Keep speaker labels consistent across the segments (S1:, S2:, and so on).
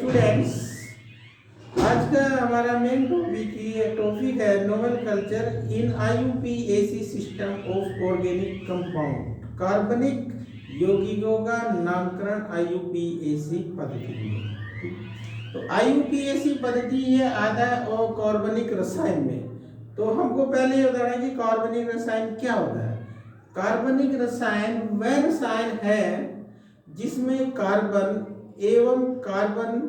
S1: Students, आज का हमारा मेन टॉपिक है novel culture in IUPAC system of organic compound. कार्बनिक यौगिकों का नामकरण आईयूपीएसी पद्धति में। तो आईयूपीएसी पद्धति ये आता है और कार्बनिक रसायन में। तो हमको पहले ये बताना है कि कार्बनिक रसायन क्या होता है। कार्बनिक रसायन वह रसायन है जिसमें कार्बन एवं कार्बन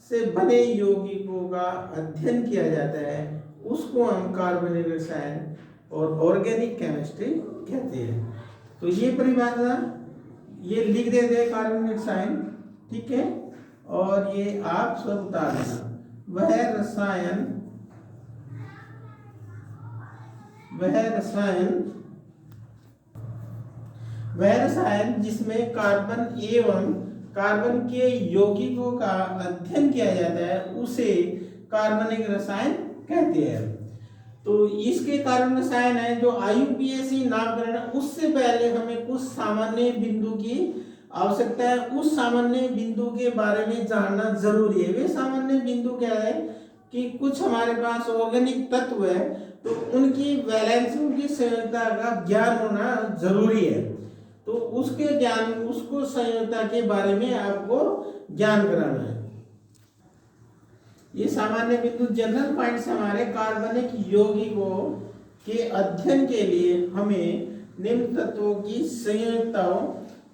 S1: से बने यौगिकों का अध्ययन किया जाता है, उसको हम कार्बनिक रसायन और ऑर्गेनिक केमिस्ट्री कहते हैं। तो ये परिभाषा ये लिख देते हैं कार्बनिक रसायन, ठीक है। और ये आप सब उतार देना। वह रसायन जिसमें कार्बन एवं कार्बन के यौगिकों का अध्ययन किया जाता है उसे कार्बनिक रसायन कहते हैं। तो इसके कार्बन रसायन है जो आईयूपीएसी नामकरण है, उससे पहले हमें कुछ सामान्य बिंदु की आवश्यकता है। उस सामान्य बिंदु के बारे में जानना जरूरी है। वे सामान्य बिंदु क्या है कि कुछ हमारे पास ऑर्गेनिक तत्व है, तो उनकी वैलेंस उनकी संयोजकता का ज्ञान होना जरूरी है। तो उसके ज्ञान उसको संयोजकता के बारे में आपको ज्ञान कराना है। ये सामान्य बिंदु जनरल पॉइंट्स हमारे कार्बनिक यौगिकों के अध्ययन के लिए हमें निम्न तत्वों की संयोजकताओं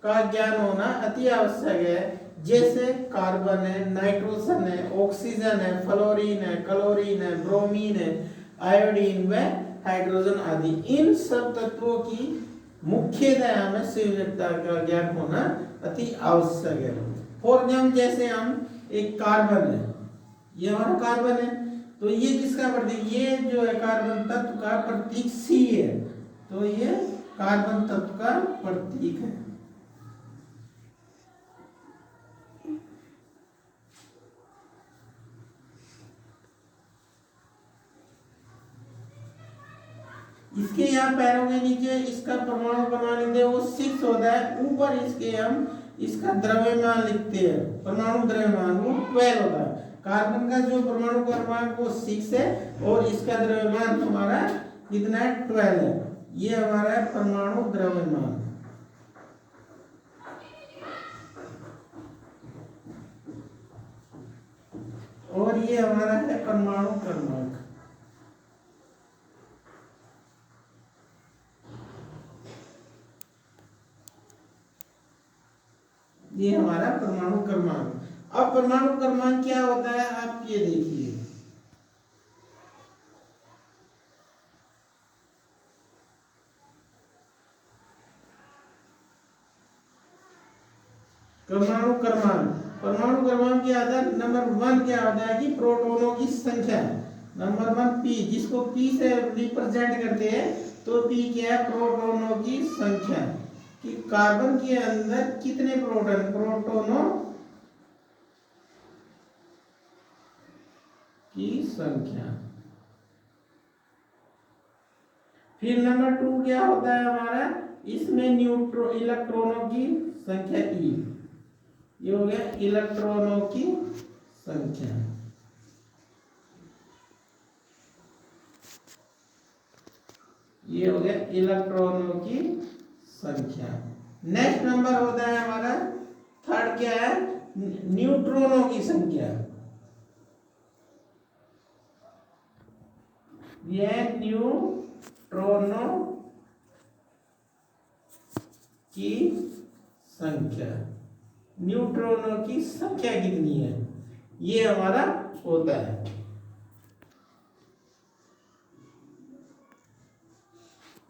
S1: का ज्ञान होना अति आवश्यक है। जैसे कार्बन है, नाइट्रोजन है, ऑक्सीजन है, फ्लोरीन है, क्लोरीन है, ब्रोमीन है, आयोडीन व हाइड्रोजन आदि। इन सब तत्वों की मुख्यतः हमें संयोजकता का ज्ञान होना अति आवश्यक है। फॉर एग्जाम्पल जैसे हम एक कार्बन है, ये हमारा कार्बन है, तो ये किसका प्रतीक, ये जो है कार्बन तत्व का प्रतीक सी है, तो ये कार्बन तत्व का प्रतीक है। इसके यहाँ पैरों के नीचे इसका परमाणु क्रमांक लिखते हैं, वो 6 होता है। ऊपर इसके हम इसका द्रव्यमान लिखते हैं, परमाणु द्रव्यमान वो 12 होता है। कार्बन का जो परमाणु क्रमांक वो 6 है और इसका द्रव्यमान हमारा कितना है, 12 है। ये हमारा है परमाणु द्रव्यमान। और ये हमारा है परमाणु क्रमांक। ये हमारा परमाणु क्रमांक। अब परमाणु क्रमांक क्या होता है आप ये देखिए। परमाणु क्रमांक क्या आता है, नंबर 1 क्या होता है कि प्रोटॉनों की संख्या। नंबर 1 पी, जिसको पी से रिप्रेजेंट करते हैं, तो पी क्या है, प्रोटॉनों की संख्या कि कार्बन के अंदर कितने प्रोटॉनों की संख्या। फिर नंबर 2 क्या होता है हमारा, इसमें इलेक्ट्रॉनों की संख्या ई, ये हो गया इलेक्ट्रॉनों की संख्या। ये हो गया इलेक्ट्रॉनों की संख्या। नेक्स्ट नंबर होता है हमारा थर्ड क्या है, न्यूट्रॉनों की संख्या। यह न्यूट्रॉनों की संख्या, न्यूट्रॉनों की संख्या कितनी है, ये हमारा होता है।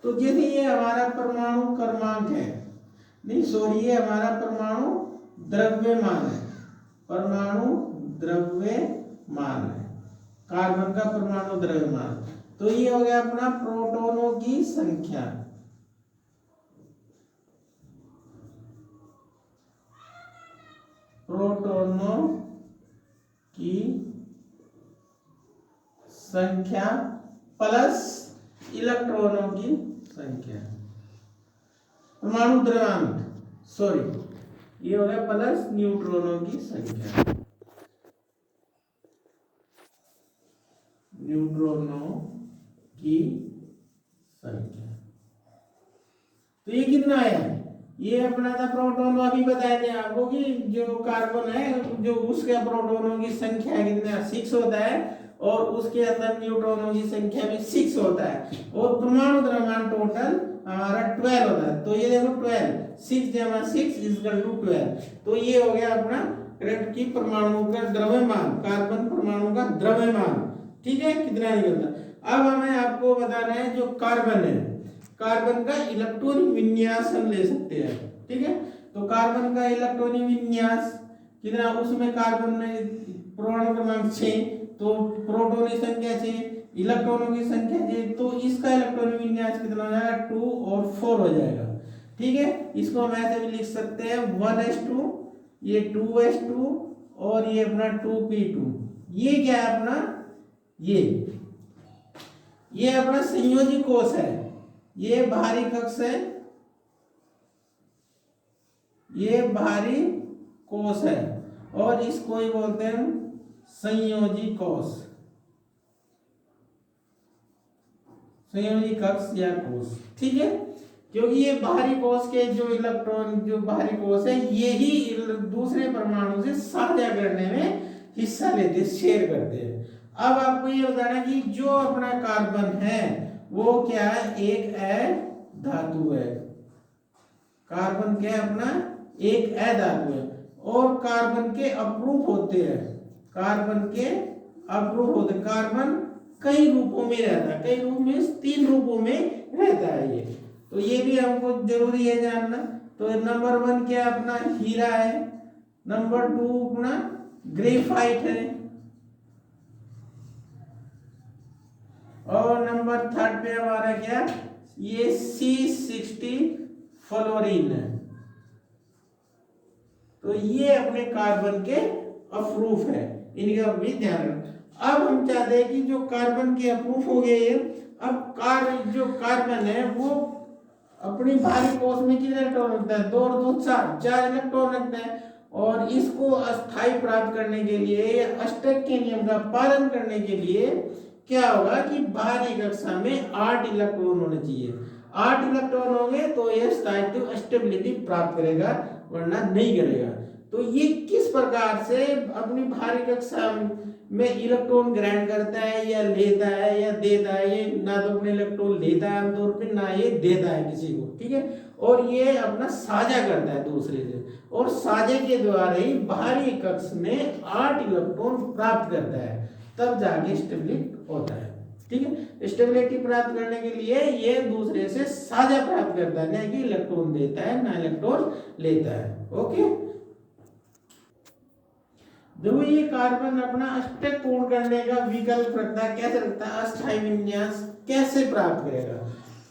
S1: तो जैसे ये हमारा परमाणु क्रमांक है, नहीं सॉरी, ये हमारा परमाणु द्रव्यमान है। परमाणु द्रव्यमान है, कार्बन का परमाणु द्रव्यमान। तो ये हो गया अपना प्रोटॉनों की संख्या। प्रोटॉनों की संख्या प्लस इलेक्ट्रॉनों की संख्या। परमाणु द्रव्यमान सॉरी, ये हो गया प्लस न्यूट्रॉनों की संख्या। न्यूट्रॉनों की संख्या। तो ये कितना है, ये अपना था प्रोटॉन, अभी बताए थे आपको कि जो कार्बन है जो उसके प्रोटॉनों की संख्या कितना 6 होता है और उसके अंदर न्यूट्रॉनों की संख्या भी 6 होता है और परमाणु द्रव्यमान टोटल हमारा 12 होता है। तो ये देखो 12 6 जमा 6 इक्वल टू 12। तो ये हो गया अपना करेक्ट की परमाणु का द्रव्यमान, कार्बन परमाणु का द्रव्यमान। ठीक है, कितना निकलता। अब हमें आपको बताना है जो कार्बन है, कार्बन का इलेक्ट्रॉनिक विन्यास हम ले सकते हैं। ठीक है, तो कार्बन का इलेक्ट्रॉनिक विन्यास कितना, उसमें कार्बन में परमाणु क्रमांक 6, तो प्रोटॉन की संख्या 6, इलेक्ट्रॉनों की संख्या 6, तो इसका इलेक्ट्रॉनिक विन्यास कितना हो जाएगा 2 और 4 हो जाएगा। ठीक है, इसको हम ऐसे भी लिख सकते हैं 1s2, ये 2s2 और ये अपना 2p2। ये क्या है अपना, ये अपना संयोजी कोष है, ये बाहरी कक्ष है, ये बाहरी कोष है और इसको ही बोलते हैं संयोजी कोष, संयोजी कक्ष या कोष। ठीक है, क्योंकि ये बाहरी कोष के जो इलेक्ट्रॉन, जो बाहरी कोष है ये ही दूसरे परमाणु से साझा करने में हिस्सा लेते, शेयर करते हैं। अब आपको ये बताना कि जो अपना कार्बन है वो क्या है, एक अधातु है। कार्बन क्या है अपना, एक अधातु है और कार्बन के अप्रूप होते हैं, कार्बन के अप्रूप होते। कार्बन कई रूपों में रहता है, कई रूप में 3 रूपों में रहता है ये, तो ये भी हमको जरूरी है जानना। तो नंबर 1 क्या अपना हीरा है, नंबर 2 अपना ग्रेफाइट है और नंबर 3 पे हमारा क्या, ये C60 फ्लोरीन है। तो ये अपने कार्बन के अप्रूफ है, इनका भी ध्यान रखना। अब हम चाहते हैं कि जो कार्बन के अप्रूफ हो गए, अब जो कार्बन है वो अपनी बाहरी कोष में कितने इलेक्ट्रॉन रखता है, 2 और 2 4 इलेक्ट्रॉन रखता है और इसको अस्थाई प्राप्त करने के लिए, अष्टक के नियम का पालन करने के लिए क्या होगा कि बाहरी कक्षा में 8 इलेक्ट्रॉन होने चाहिए। 8 इलेक्ट्रॉन होंगे तो यह स्थायित्व स्टेबिलिटी प्राप्त करेगा, वरना नहीं करेगा। तो ये किस प्रकार से अपनी बाहरी कक्षा में इलेक्ट्रॉन ग्रहण करता है या लेता है या देता है, ये ना तो अपने इलेक्ट्रॉन लेता है आमतौर पे, ना ये देता है किसी को। ठीक है, और ये अपना साझा करता है दूसरे से, और साझे के द्वारा ही बाहरी कक्ष में 8 इलेक्ट्रॉन प्राप्त करता है, तब जाके स्टेबिलिटी होता है। ठीक है, स्टेबिलिटी प्राप्त करने के लिए ये दूसरे से साझा प्राप्त करता है, ना कि इलेक्ट्रॉन देता है ना इलेक्ट्रॉन लेता है। ओके, देखो ये कार्बन अपना अष्टक पूर्ण करने का विकल्प रखता है, कैसे रखता है, अस्थायी विन्यास कैसे प्राप्त करेगा,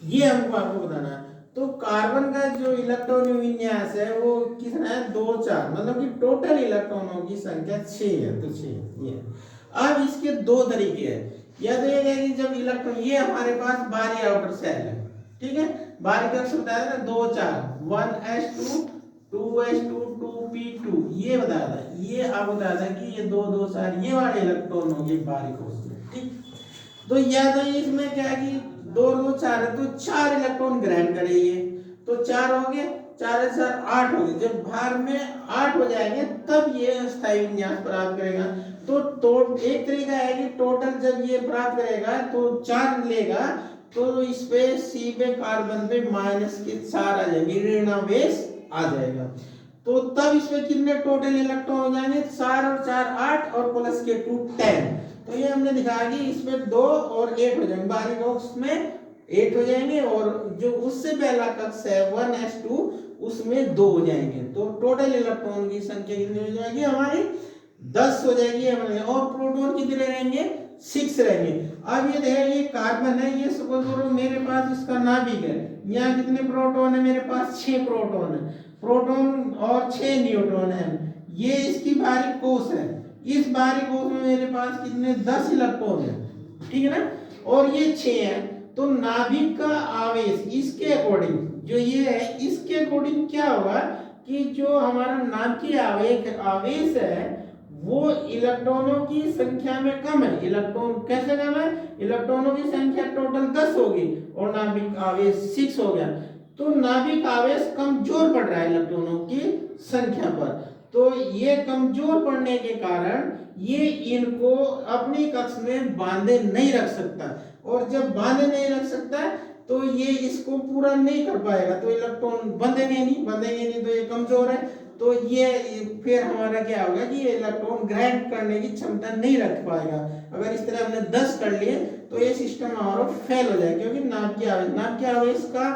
S1: ये हमको आपको बताना है। तो कार्बन का जो इलेक्ट्रॉन विन्यास है वो कितना है, 2 4, मतलब कि टोटल इलेक्ट्रॉनों की संख्या 6 है। तो 6 ये। अब इसके 2 तरीके हैं, या तो ये है कि जब इलेक्ट्रॉन, ये हमारे पास बाहरी आउटर सेल है। ठीक है, बाहरी कक्ष बताया था 2 4, 1s2 2s2 2p2, ये बताया था, ये आप बताया था कि ये 2 2 4 ये वाले इलेक्ट्रॉन होंगे बाहरी कोष में। ठीक, तो या तो इसमें क्या है कि 2 2 4 है तो 4 इलेक्ट्रॉन ग्रहण करेंगे, तो 4 हो गए, 4 4 8 हो गए। जब बाहर में 8 हो जाएंगे तब ये अस्थायी विन्यास प्राप्त करेगा। तो एक तरीका है कि टोटल जब ये प्राप्त करेगा तो 4 लेगा, तो इस पे सी पे कार्बन पे माइनस के 4 आ जाएंगे, ऋणावेश आ जाएगा। तो तब इसमें कितने टोटल इलेक्ट्रॉन हो जाएंगे, 4 और 4 8 और प्लस के 2 10। तो ये हमने दिखाया कि इसमें 2 और 8 हो जाएंगे, बाहरी कक्ष में 8 हो जाएंगे और जो उससे पहला कक्ष है 1s2 उसमें 2 हो जाएंगे। तो टोटल इलेक्ट्रॉन की संख्या कितनी हो जाएगी हमारी, 10 हो जाएगी हमारे, और प्रोटॉन कितने रहेंगे, 6 रहेंगे। अब ये देखिए ये कार्बन है, ये सपोज करो मेरे पास इसका नाभिक है, यहाँ कितने प्रोटॉन है, मेरे पास 6 प्रोटॉन है, प्रोटॉन और 6 न्यूट्रॉन है। ये इसकी बाहरी कोष है, इस बाहरी कोष में मेरे पास कितने 10 इलेक्ट्रॉन है। ठीक है ना, और ये 6 है। तो नाभिक का आवेश इसके अकॉर्डिंग जो ये है, इसके अकॉर्डिंग क्या होगा कि जो हमारा नाभिकीय आवेश है वो इलेक्ट्रॉनों की संख्या में कम है। इलेक्ट्रॉन कैसे कम है? इलेक्ट्रॉनों की संख्या टोटल 10 होगी और नाभिक आवेश 6 हो गया, तो नाभिक आवेश कमजोर पड़ रहा है इलेक्ट्रॉनों की संख्या पर। तो ये कमजोर पड़ने के कारण ये इनको अपनी कक्ष में बांधे नहीं रख सकता, और जब बांधे नहीं रख सकता तो ये इसको पूरा नहीं कर पाएगा, तो इलेक्ट्रॉन बंधेंगे नहीं, तो ये कमजोर है। तो ये फिर हमारा क्या होगा कि ये इलेक्ट्रॉन ग्रहण करने की क्षमता नहीं रख पाएगा। अगर इस तरह हमने 10 कर लिए तो ये सिस्टम हमारा फेल हो जाएगा, क्योंकि नाभ के आवेश का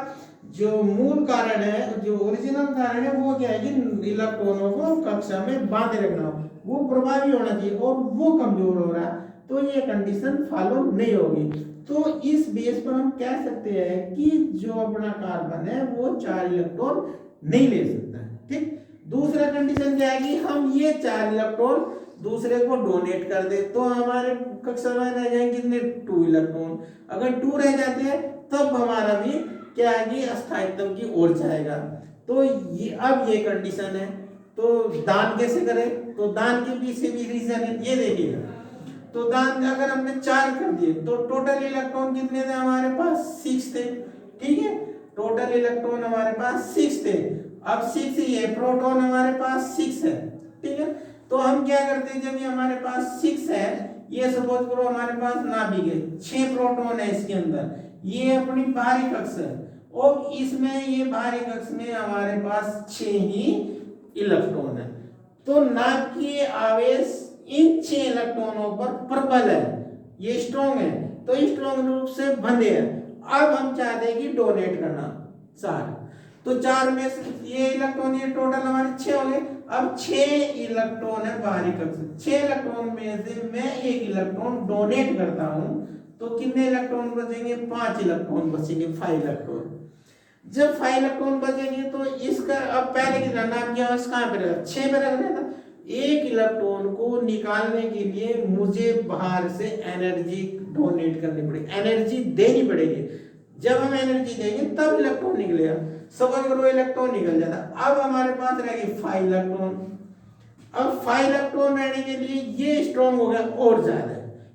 S1: जो मूल कारण है, जो ओरिजिनल कारण है, वो क्या है कि इलेक्ट्रॉनों को कक्षा में बांधे रखना, वो प्रभावी होना चाहिए और वो कमजोर हो रहा है, तो ये कंडीशन फॉलो नहीं होगी। तो इस बेस पर हम कह सकते हैं कि जो अपना कार्बन है वो 4 इलेक्ट्रॉन नहीं ले सकता है। ठीक। दूसरा कंडीशन क्या है कि हम ये 4 इलेक्ट्रॉन दूसरे को डोनेट कर दे, तो हमारे कक्षा में रह जाएंगे कितने? 2 इलेक्ट्रॉन। अगर 2 रह जाते हैं तब हमारा भी क्या है कि अस्थायित्व की ओर जाएगा। तो ये अब ये कंडीशन है। तो दान कैसे करें? तो दान के पीछे भी रीजन है, ये देखिएगा। तो दान अगर हमने 4 कर दिए तो टोटल इलेक्ट्रॉन कितने थे हमारे पास? 6 थे। ठीक है, टोटल इलेक्ट्रॉन हमारे पास 6 थे। अब 6 ही है, प्रोटॉन हमारे पास 6 है। ठीक है, तो हम क्या करते हैं, जब ये हमारे पास 6 है, ये सपोज करो हमारे पास नाभिक है, 6 प्रोटॉन है इसके अंदर, ये अपनी बाहरी कक्ष है, और इसमें ये बाहरी कक्ष में हमारे पास 6 ही इलेक्ट्रॉन है। तो नाभिकीय आवेश इन 6 इलेक्ट्रॉनों पर प्रबल है, ये स्ट्रॉन्ग है, तो स्ट्रॉन्ग रूप से बंधे हैं। अब हम चाहते हैं कि डोनेट करना 4, तो 4 में से ये इलेक्ट्रॉन, ये टोटल हमारे 6 हो गए। अब 6 इलेक्ट्रॉन है बाहरी कक्ष, 6 इलेक्ट्रॉन में से मैं 1 इलेक्ट्रॉन डोनेट करता हूं, तो कितने इलेक्ट्रॉन बचेंगे? 5 इलेक्ट्रॉन बचेंगे, 5 इलेक्ट्रॉन। जब 5 इलेक्ट्रॉन बचेंगे तो इसका अब पहले की नाम क्या है, कहां पे रखा? 6 पे रख देना। 1 इलेक्ट्रॉन को निकालने के लिए मुझे बाहर से एनर्जी डोनेट करनी पड़ेगी, एनर्जी देनी पड़ेगी। जब हम एनर्जी देंगे तब इलेक्ट्रॉन निकलेगा। सपोज करो इलेक्ट्रॉन निकल जाता, अब हमारे पास रहेगी 5 इलेक्ट्रॉन। अब 5 इलेक्ट्रॉन रहने के लिए ये स्ट्रॉन्ग हो गया और ज्यादा,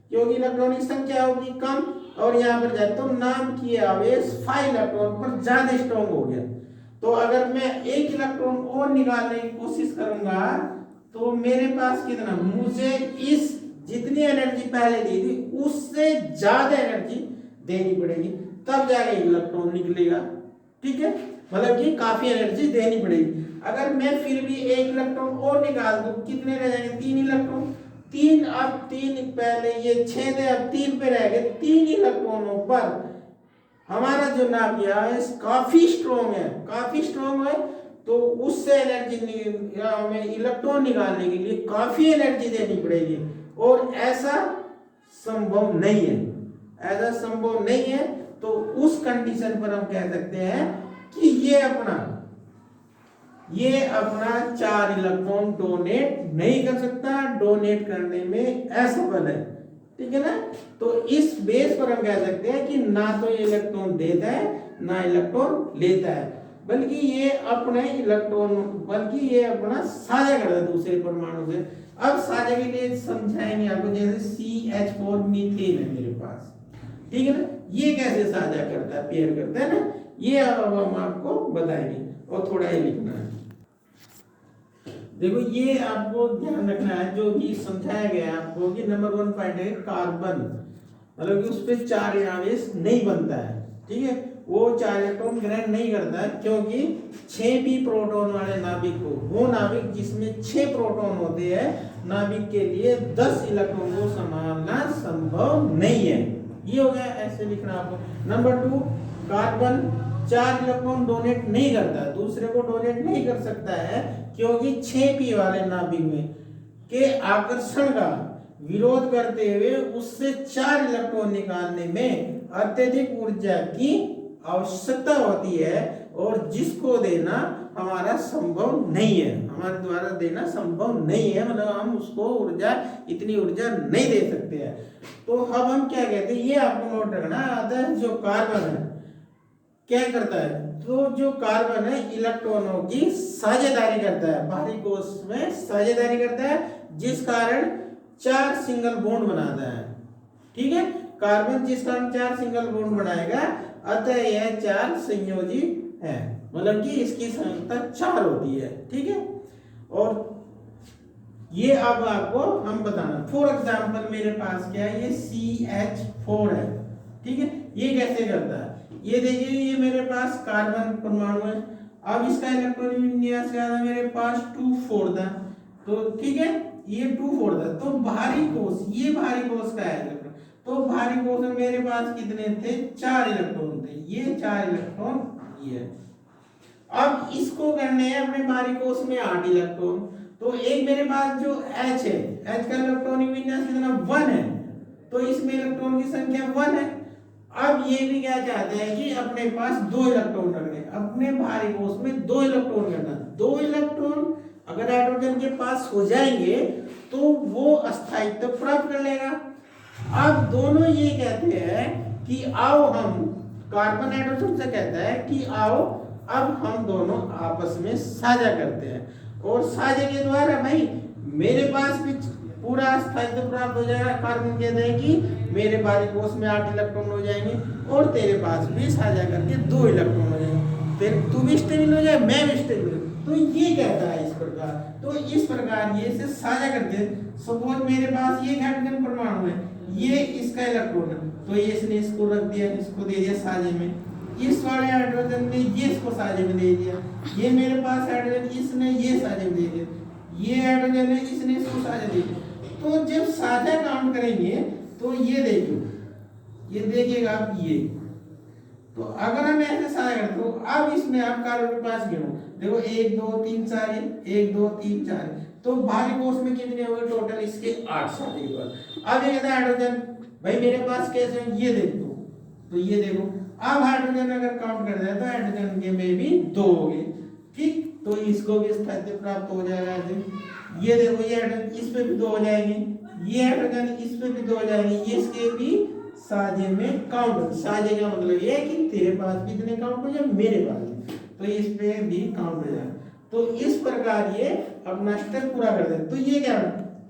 S1: क्योंकि इलेक्ट्रॉन की संख्या होगी कम और यहाँ पर जाए तो नाम की आवेश 5 इलेक्ट्रॉन पर ज्यादा स्ट्रॉन्ग हो गया। तो अगर मैं 1 इलेक्ट्रॉन और निकालने की कोशिश करूंगा तो मेरे पास कितना, मुझे इस जितनी एनर्जी पहले दी थी उससे ज्यादा एनर्जी देनी पड़ेगी, तब जाके इलेक्ट्रॉन निकलेगा। ठीक है, मतलब कि काफी एनर्जी देनी पड़ेगी। अगर मैं फिर भी 1 इलेक्ट्रॉन और निकाल दूं, कितने रह जाएंगे? 3 इलेक्ट्रॉन। 3, अब 3 पहले ये 6 थे, अब 3 पे रह गए। 3 इलेक्ट्रॉनों पर हमारा जो नाम किया है काफी स्ट्रॉन्ग है, काफी स्ट्रॉन्ग है, तो उससे एनर्जी हमें इलेक्ट्रॉन निकालने के लिए काफी एनर्जी देनी पड़ेगी, और ऐसा संभव नहीं है, ऐसा संभव नहीं है। तो उस कंडीशन पर हम कह सकते हैं कि ये अपना 4 इलेक्ट्रॉन डोनेट नहीं कर सकता, डोनेट करने में असफल है। ठीक है ना, तो इस बेस पर हम कह सकते हैं कि ना तो ये इलेक्ट्रॉन देता है ना इलेक्ट्रॉन लेता है, बल्कि ये ये अपना साझा करता है दूसरे परमाणु से। अब साझा के लिए समझाएंगे आपको, जैसे CH4 मीथेन है मेरे पास, ठीक है ना, ये कैसे साझा करता है, पेयर करता है ना, ये अब हम आपको बताएंगे, और थोड़ा ये लिखना है। देखो ये आपको ध्यान रखना है, जो कि समझाया गया है आपको कि नंबर 1 पॉइंट है कार्बन, मतलब कि उस पर 4 आवेश नहीं बनता है। ठीक है, वो 4 इलेक्ट्रॉन ग्रहण नहीं करता है, क्योंकि 6 भी प्रोटॉन वाले नाभिक को, वो नाभिक जिसमें 6 प्रोटॉन होते हैं, नाभिक के लिए 10 इलेक्ट्रॉन को संभालना संभव नहीं है। ये हो गया, ऐसे लिखना आपको। नंबर 2, कार्बन 4 इलेक्ट्रॉन डोनेट नहीं करता, दूसरे को डोनेट नहीं कर सकता है, क्योंकि 6p वाले नाभिक में के आकर्षण का विरोध करते हुए उससे 4 इलेक्ट्रॉन निकालने में अत्यधिक ऊर्जा की आवश्यकता होती है, और जिसको देना हमारा संभव नहीं है, हमारे द्वारा देना संभव नहीं है, मतलब हम उसको इतनी ऊर्जा नहीं दे सकते हैं। तो अब हम क्या कहते हैं, ये आपको नोट रखना है। जो कार्बन है क्या करता है, तो जो कार्बन है इलेक्ट्रॉनों की साझेदारी करता है, बाहरी कोश में साझेदारी करता है, जिस कारण 4 सिंगल बॉन्ड बनाता है। ठीक है, कार्बन जिस कारण 4 सिंगल बॉन्ड बनाएगा, अतः यह 4 संयोजी है, मतलब कि इसकी संख्या 4 होती है। ठीक है, और ये अब आपको हम बताना, फॉर एग्जाम्पल मेरे पास क्या है, ये CH4 है। ठीक है, ये कैसे करता है, ये देखिए, ये मेरे पास कार्बन परमाणु है। अब इसका इलेक्ट्रॉन विन्यास क्या था, मेरे पास 2,4 था। तो ठीक है, ये 2,4 था, तो भारी कोश, ये भारी कोश का है इलेक्ट्रॉन, तो भारी कोश में मेरे पास कितने थे, 4 इलेक्ट्रॉन थे, ये 4 इलेक्ट्रॉन ये। अब इसको करने हैं अपने भारी कोश में 8 इलेक्ट्रॉन, तो एक मेरे पास जो H है, H का इलेक्ट्रॉनिक विन्यास कितना 1 है, तो इसमें इलेक्ट्रॉन की संख्या 1 है। अब ये भी क्या चाहते हैं कि अपने पास 2 इलेक्ट्रॉन रखने, अपने भारी कोश में 2 इलेक्ट्रॉन करना। 2 इलेक्ट्रॉन अगर हाइड्रोजन के पास हो जाएंगे तो वो अस्थायित्व प्राप्त कर लेगा। अब दोनों ये कहते हैं कि आओ हम, कार्बन हाइड्रोजन से कहता है कि आओ अब हम दोनों आपस में साझा करते हैं, और साझे के द्वारा भाई मेरे पास भी पूरा स्थायित्व प्राप्त हो जाएगा। कार्बन कहते हैं कि मेरे भारी कोश में 8 इलेक्ट्रॉन हो जाएंगे और तेरे पास भी साझा करके 2 इलेक्ट्रॉन हो जाएंगे, फिर तू भी स्टेबल हो जाए, मैं भी स्टेबल। तो ये कहता है इस प्रकार, तो इस प्रकार ये से साझा करते हैं। सपोज मेरे पास ये हाइड्रोजन परमाणु है, ये इसका इलेक्ट्रॉन है, तो ये इसने इसको रख दिया, इसको दे दिया साझे में, इस वाले हाइड्रोजन ने ये इसको साझे में दे दिया, ये मेरे पास हाइड्रोजन इसने ये साझे में दे दिया, ये हाइड्रोजन है इसने इसको साझे दे दिया। तो जब साझा काउंट करेंगे तो ये देखो, ये देखिएगा आप, ये तो अगर हम ऐसे साझा करते हो, अब इसमें आप कार्बन के पास गिनो, देखो 1 2 3 4, 1 2 3 4, तो भारी कोश में कितने हो गए टोटल इसके 8 साझे के बाद। अब ये कहता है हाइड्रोजन, भाई मेरे पास कैसे है, ये देख दो, तो ये देखो, अब हाइड्रोजन अगर काउंट कर दिया तो हाइड्रोजन के में भी 2 हो गए। ठीक, तो इसको भी स्थायित्व प्राप्त हो जाएगा। ये देखो, ये हाइड्रोजन इस पे भी 2 हो जाएंगे, ये हाइड्रोजन इस पे भी 2 हो जाएंगे, ये इसके भी साझे में काउंट। साझे का मतलब ये है कि तेरे पास भी इतने काउंट हो जाए, मेरे पास भी, तो इस पे भी काउंट हो जाए। तो इस प्रकार ये अपना स्टेप पूरा कर देते। तो ये क्या,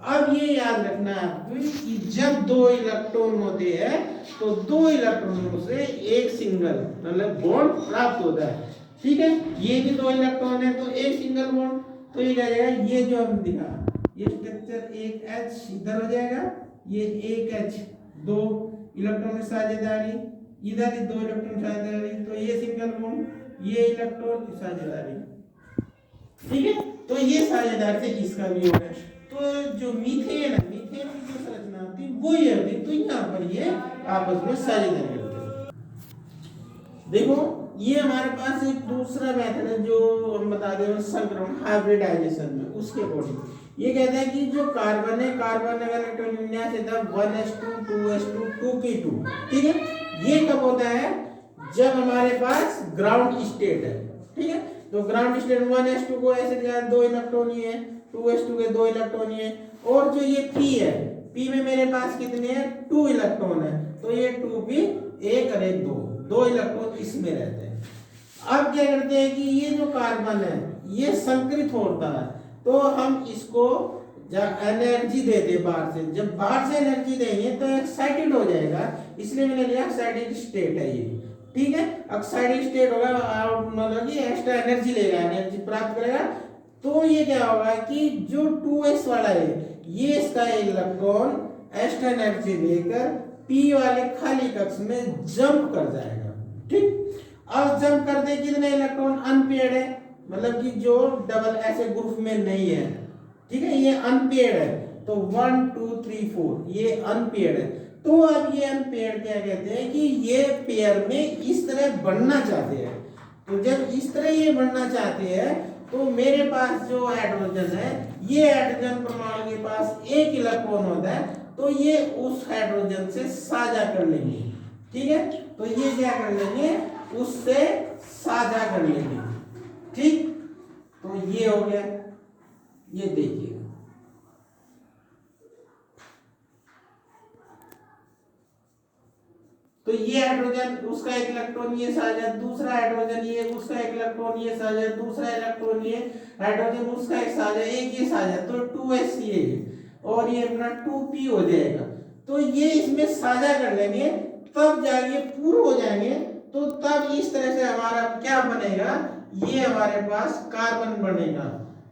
S1: अब ये याद रखना है कि जब 2 इलेक्ट्रॉन होते हैं तो 2 इलेक्ट्रॉनों से एक सिंगल मतलब बॉन्ड प्राप्त होता है। ठीक है, ये भी 2 इलेक्ट्रॉन है तो एक सिंगल बॉन्ड, तो ये क्या जाएगा, ये जो हम दिखा, ये स्ट्रक्चर एक H इधर हो जाएगा, ये एक H 2 इलेक्ट्रॉन की साझेदारी, इधर 2 इलेक्ट्रॉन साझेदारी, तो ये सिंगल बॉन्ड, ये इलेक्ट्रॉन की साझेदारी। ठीक है, तो ये साझेदार से इसका भी हो गया। तो जो मीथेन है, मीथेन की जो संरचना होती है वो ये होती है, तो यहाँ पर ये आपस में साझेदारी करते हैं। देखो, ये हमारे पास एक दूसरा मेथड है जो हम बता दें संक्रमण हाइब्रिडाइजेशन में, उसके अकॉर्डिंग ये कहता है कि जो कार्बन है, कार्बन अगर इलेक्ट्रॉन विन्यास है 1s2 2s2 2p2। ठीक है, ये कब होता है, जब हमारे पास ग्राउंड स्टेट है। ठीक है, तो ग्राउंड स्टेट 1s2 को ऐसे लिखा है, 2 इलेक्ट्रॉन ही है, 2s2 के 2 इलेक्ट्रॉन ही है, और जो ये p है, p में मेरे पास कितने हैं, 2 इलेक्ट्रॉन है, तो ये 2p 1 और 1 2 इलेक्ट्रॉन इसमें रहते हैं। अब क्या करते हैं कि ये जो कार्बन है ये संकृत होता है, तो हम इसको जब एनर्जी दे दे बाहर से, जब बाहर से एनर्जी देंगे तो एक्साइटेड हो जाएगा, इसलिए मैंने लिया एक्साइटेड स्टेट है ये। ठीक है, एक्साइटेड स्टेट होगा, मतलब कि एक्स्ट्रा एनर्जी लेगा, एनर्जी प्राप्त करेगा। तो ये क्या होगा कि जो 2s वाला है ये इसका इलेक्ट्रॉन एक्स्ट्रा एनर्जी लेकर p वाले खाली कक्ष में जंप कर जाएगा। ठीक, अब जंप करते कितने इलेक्ट्रॉन अनपेयर्ड है, मतलब कि जो डबल ऐसे ग्रुप में नहीं है। ठीक है, ये अनपेयर्ड है, तो 1 2 3 4 ये अनपेयर्ड है। तो अब ये अनपेयर्ड क्या कहते हैं कि ये पेयर में इस तरह बढ़ना चाहते हैं। तो जब इस तरह ये बढ़ना चाहते हैं तो मेरे पास जो हाइड्रोजन है, ये हाइड्रोजन परमाणु के पास 1 इलेक्ट्रॉन होता है, तो ये उस हाइड्रोजन से साझा कर लेंगे। ठीक है, तो ये क्या कर लेंगे, उससे साझा कर लेंगे। ठीक, तो ये हो गया, ये देखिए, तो ये हाइड्रोजन उसका 1 इलेक्ट्रॉन ये साझा, दूसरा हाइड्रोजन ये उसका 1 इलेक्ट्रॉन ये साझा, दूसरा इलेक्ट्रॉन ये हाइड्रोजन उसका एक साझा, एक ये साझा, तो 2s ये और ये अपना 2p हो जाएगा। तो ये इसमें साझा कर लेंगे तब जाके पूरे हो जाएंगे। तो तब इस तरह से हमारा क्या बनेगा, ये हमारे पास कार्बन बनेगा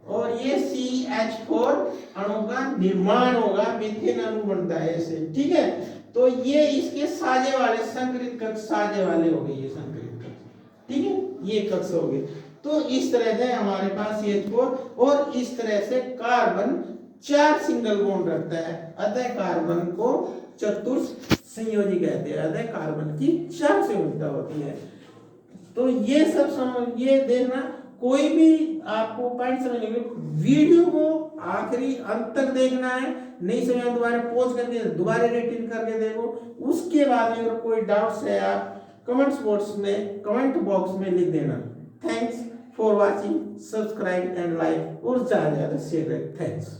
S1: और ये CH4 अणु का निर्माण होगा, मीथेन अणु बनता है ऐसे, ठीक है। तो ये इसके साझे वाले संकरित कक्ष साझे वाले हो गए, ये संकरित कक्ष, ठीक है, ये कक्ष हो गए। तो इस तरह से हमारे पास CH4 और इस तरह से कार्बन 4 सिंगल बॉन्ड रखता है, अतः कार्बन को चतुर्थ संयोजी कहते हैं, अतः कार्बन की 4 संयोजिता होती है। तो ये सब समझ, ये देखना, कोई भी आपको पॉइंट समझने के लिए वीडियो को आखिरी अंत तक देखना है, नहीं समझ दोबारा पॉज करके दोबारा रिटर्न करके देखो। उसके बाद में अगर कोई डाउट्स है आप कमेंट बॉक्स में लिख देना। Thanks for watching, subscribe and like और ज्यादा से ज्यादा शेयर करें। थैंक्स।